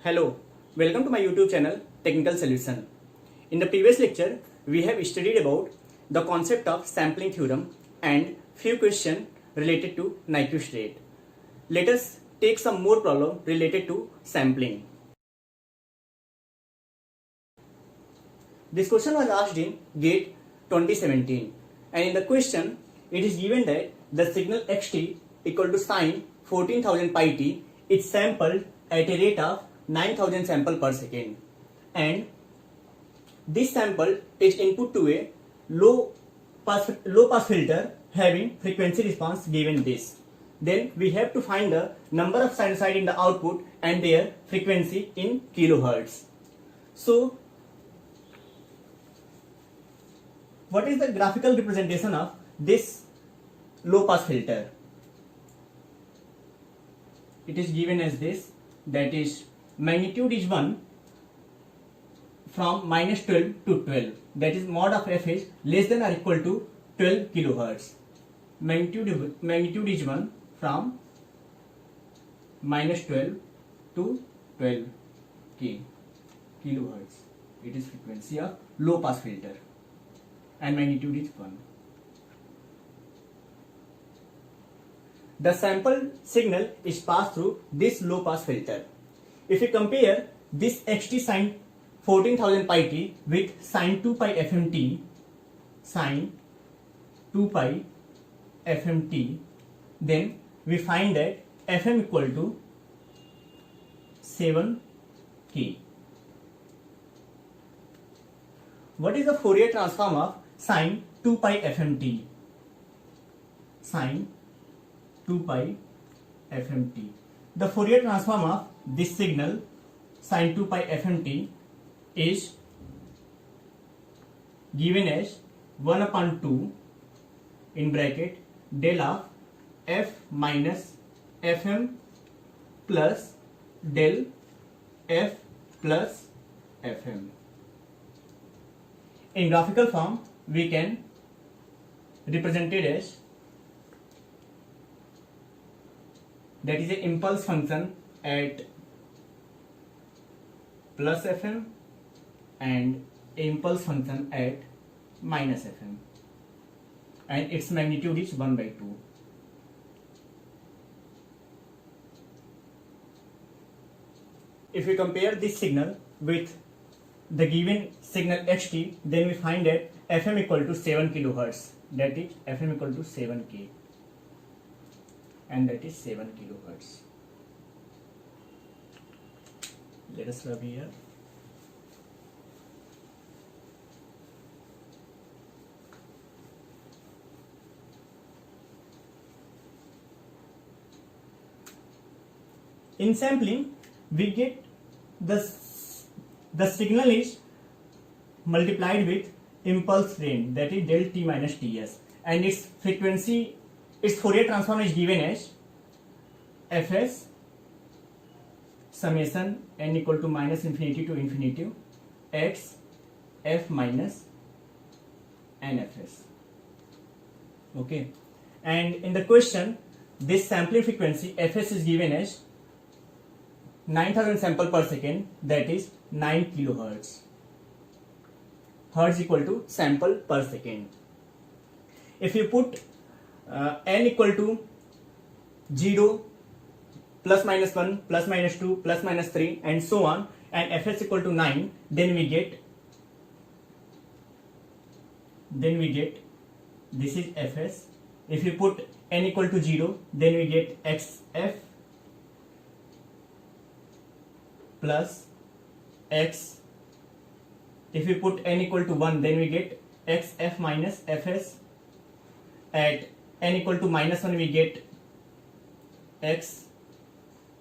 Hello, welcome to my YouTube channel Technical Solution. In the previous lecture, we have studied about the concept of sampling theorem and few questions related to Nyquist rate. Let us take some more problem related to sampling. This question was asked in GATE 2017, and in the question it is given that the signal xt equal to sine 14,000 pi t is sampled at a rate of 9,000 sample per second, and this sample is input to a low pass filter having frequency response given this. Then we have to find the number of sinusoid in the output and their frequency in kilohertz. So what is the graphical representation of this low pass filter? It is given as this, that is magnitude is 1 from minus 12 to 12, that is mod of f is less than or equal to 12 kilohertz. Magnitude is 1 from minus 12 to 12 kilohertz. It is frequency of low pass filter and magnitude is 1. The sample signal is passed through this low pass filter. If you compare this xt sine 14,000 pi t with sine 2 pi fmt, then we find that fm equal to 7k. What is the Fourier transform of sine 2 pi fmt? Sine 2 pi fmt. The Fourier transform of this signal sine 2 pi fmt is given as 1 upon 2 in bracket del of f minus fm plus del f plus fm. In graphical form, we can represent it as, that is a impulse function at plus fm and impulse function at minus fm, and its magnitude is 1 by 2. If we compare this signal with the given signal xt, then we find that fm equal to 7 kilohertz, that is fm equal to 7k, and that is 7 kilohertz. Let us rub here. In sampling, we get the signal is multiplied with impulse range, that is del t minus ts, and its frequency, its Fourier transform is given as fs summation n equal to minus infinity to infinity x f minus nfs. Okay, and in the question this sampling frequency fs is given as 9,000 sample per second, that is 9 kilohertz. Hertz equal to sample per second. If you put n equal to 0, plus minus 1, plus minus 2, plus minus 3, and so on, and fs equal to 9, then we get this is fs. If you put n equal to 0, then we get xf plus x. If we put n equal to 1, then we get xf minus fs. At n equal to minus 1, we get x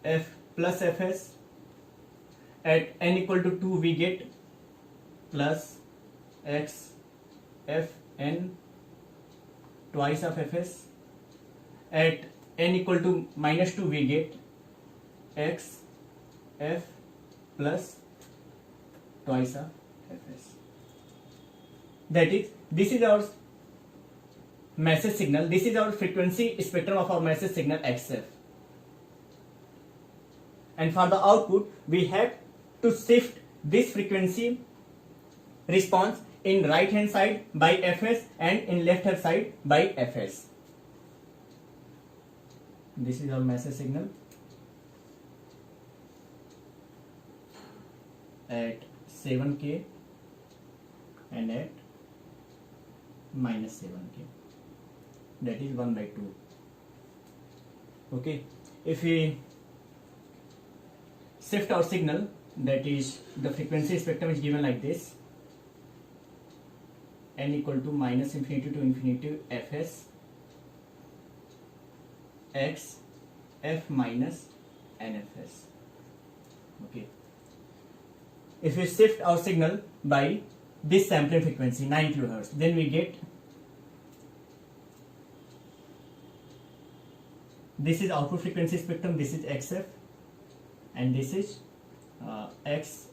f plus fs. At n equal to 2, we get plus x f n twice of fs. At n equal to minus 2, we get x f plus twice of fs. That is, this is our message signal, this is our frequency spectrum of our message signal xf. and for the output we have to shift this frequency response in right hand side by Fs and in left hand side by Fs. This is our message signal at 7K and at minus 7K, that is 1 by 2. Okay, if we shift our signal, that is the frequency spectrum is given like this: n equal to minus infinity to infinity Fs x f minus nfs. Okay, if we shift our signal by this sampling frequency 9 kHz, then we get this is output frequency spectrum, this is xf and this is x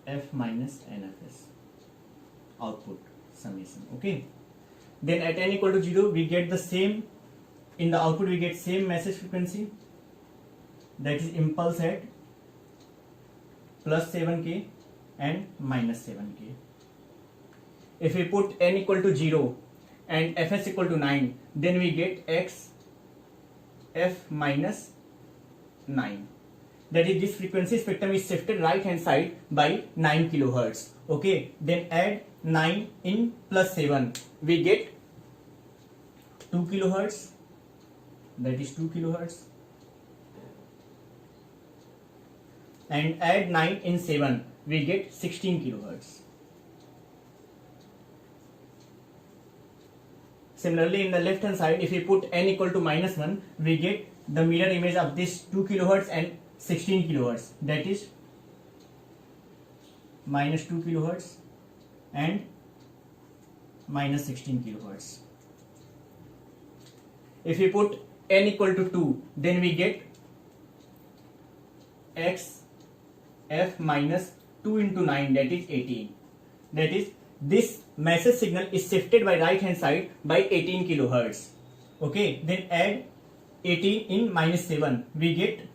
f minus nfs output summation. Okay, then at n equal to 0 we get the same, in the output we get same message frequency, that is impulse at plus 7K and minus 7K. If we put n equal to 0 and fs equal to 9, then we get x f minus 9. That is, this frequency spectrum is shifted right hand side by 9 kHz. Okay, then add 9 in plus 7, we get 2 kHz, that is 2 kHz, and add 9 in 7, we get 16 kHz. Similarly, in the left hand side, if we put n equal to minus 1, we get the mirror image of this 2 kHz and 16 kHz, that is minus 2 kHz and minus 16 kHz. If we put n equal to 2, then we get x f minus 2 into 9, that is 18. That is, this message signal is shifted by right hand side by 18 kHz. Okay, then add 18 in minus 7, we get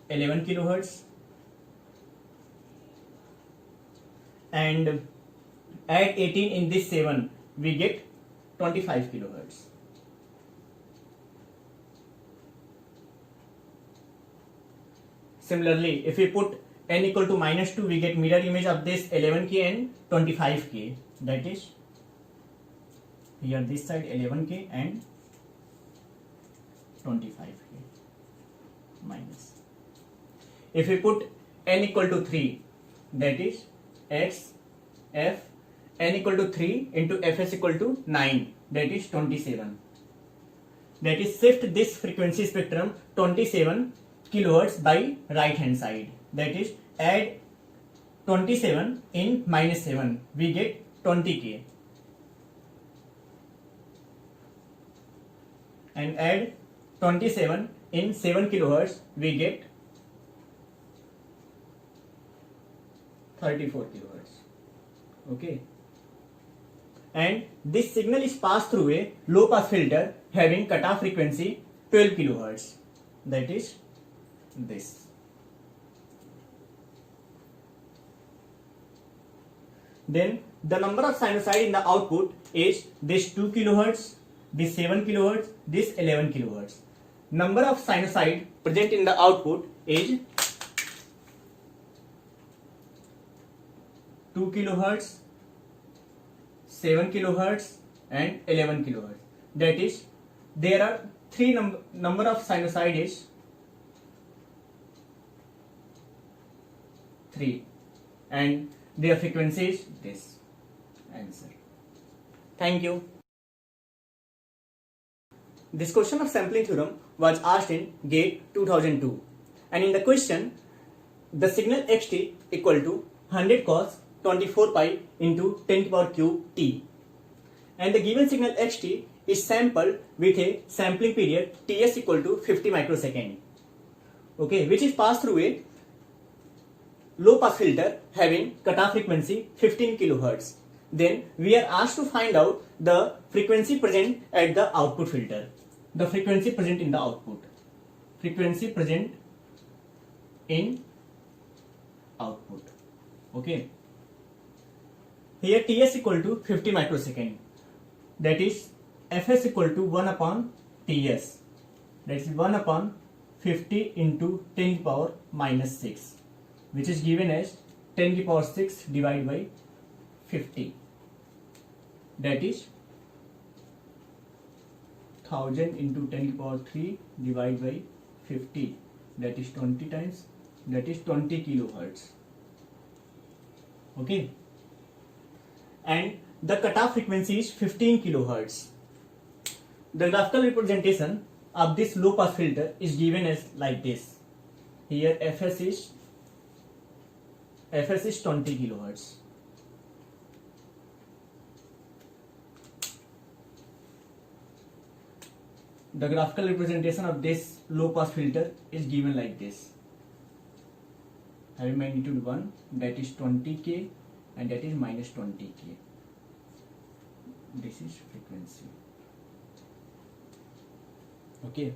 11 kHz, and add 18 in this 7, we get 25 kHz. Similarly, if we put n equal to minus 2, we get mirror image of this 11K and 25K, that is here this side 11K and 25K minus. If we put n equal to 3, that is x f n equal to 3 into fs equal to 9, that is 27. That is, shift this frequency spectrum 27 kHz by right hand side, that is add 27 in minus 7, we get 20K, and add 27 in 7 kHz, we get 34 kHz. Okay, and this signal is passed through a low pass filter having cutoff frequency 12 kHz, that is this. Then the number of sinusoid in the output is this 2 kHz, this 7 kHz, this 11 kHz. Number of sinusoid present in the output is 2 kHz, 7 kHz and 11 kHz. That is, there are three number of sinusoid is 3 and their frequency is this. Answer. Thank you. This question of sampling theorem was asked in GATE 2002, and in the question the signal xt equal to 100 cos 24 pi into 10 to the power cube t, and the given signal xt is sampled with a sampling period ts equal to 50 microsecond, okay, which is passed through a low pass filter having cutoff frequency 15 kHz. Then we are asked to find out the frequency present at the output filter, the frequency present in the output, frequency present in output. Okay. Here Ts equal to 50 microsecond. That is Fs equal to 1 upon Ts. That is 1 upon 50 into 10 to the power minus 6, which is given as 10 to the power 6 divided by 50. That is 1000 into 10 to the power 3 divided by 50. That is 20 times. That is 20 kilohertz. Okay. And the cutoff frequency is 15 kilohertz. The graphical representation of this low pass filter is given as like this. Here Fs is 20 kilohertz. The graphical representation of this low pass filter is given like this. Having magnitude 1, that is 20k, and that is minus 20k. This is frequency. Okay.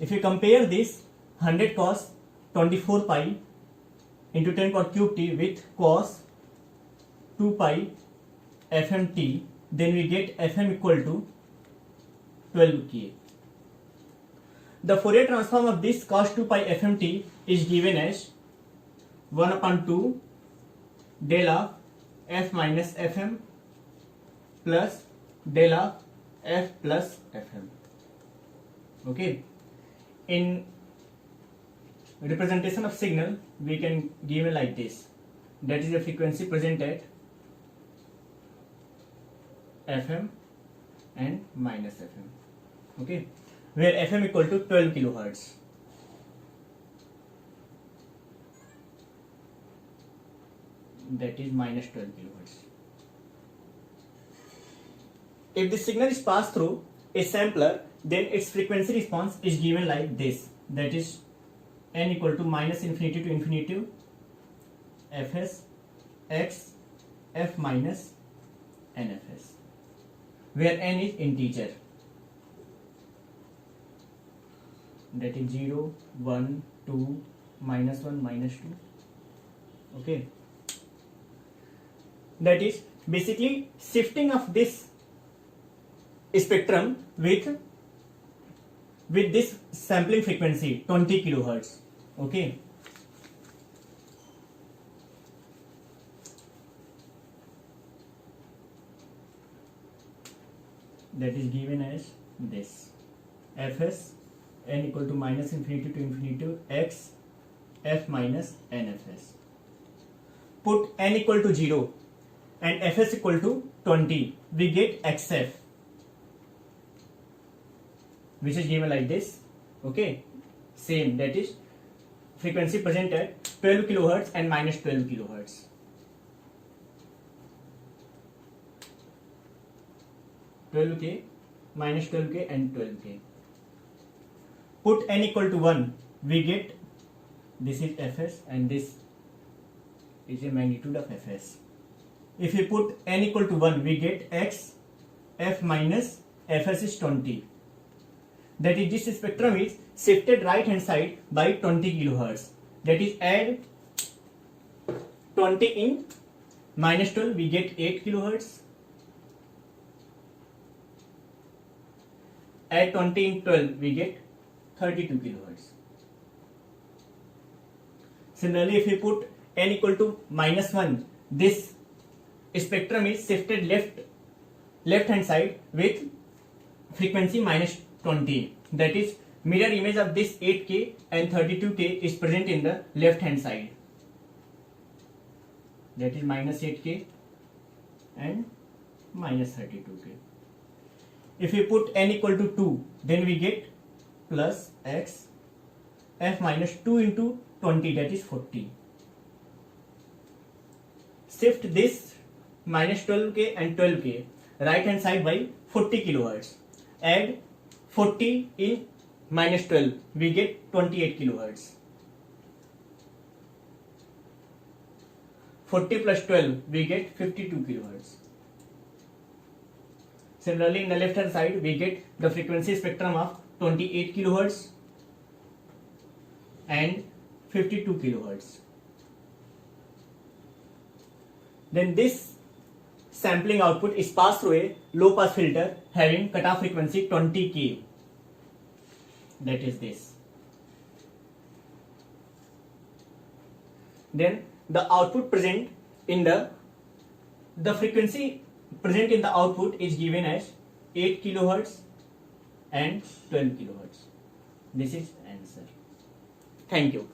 If you compare this 100 cos 24 pi into 10 power cube t with cos 2 pi fm t, then we get fm equal to 12k. The Fourier transform of this cos 2 pi fm t is given as 1 upon 2 del of f minus fm plus del of f plus fm. Okay. In representation of signal, we can give it like this. That is the frequency present at fm and minus fm. Okay. Where fm equal to 12 kilohertz. That is minus 12 kilohertz. If the signal is passed through a sampler, then its frequency response is given like this. That is n equal to minus infinity to infinity fs x f minus nfs, where n is integer. That is 0, 1, 2, minus 1, minus 2. Okay. That is basically shifting of this spectrum with this sampling frequency 20 kilohertz. Okay. That is given as this. Fs n equal to minus infinity to infinity x f minus nfs. Put n equal to 0 and fs equal to 20, we get xf, which is given like this. Okay. Same, that is frequency present at 12 kilohertz and minus 12 kilohertz. (12k), minus 12k and 12k. Put n equal to 1, we get this is fs and this is a magnitude of fs. If we put n equal to 1, we get x f minus fs is 20. That is, this spectrum is shifted right hand side by 20 kilohertz. That is, add 20 in minus 12, we get 8 kilohertz. Add 20 in 12, we get 32 kilohertz. Similarly, if we put n equal to minus 1, this spectrum is shifted left hand side with frequency minus 20. That is, mirror image of this 8k and 32k is present in the left hand side. That is minus 8k and minus 32k. If we put n equal to 2, then we get plus x f minus 2 into 20, that is 40. Shift this minus 12k and 12k right hand side by 40 kilohertz. Add 40 in minus 12, we get 28 kilohertz. 40 plus 12, we get 52 kilohertz. Similarly, in the left hand side, we get the frequency spectrum of 28 kilohertz and 52 kilohertz. Then this sampling output is passed through a low pass filter having cutoff frequency 20 k. That is this. Then the output present in the frequency present in the output is given as 8 kilohertz and 12 kilohertz. This is answer. Thank you.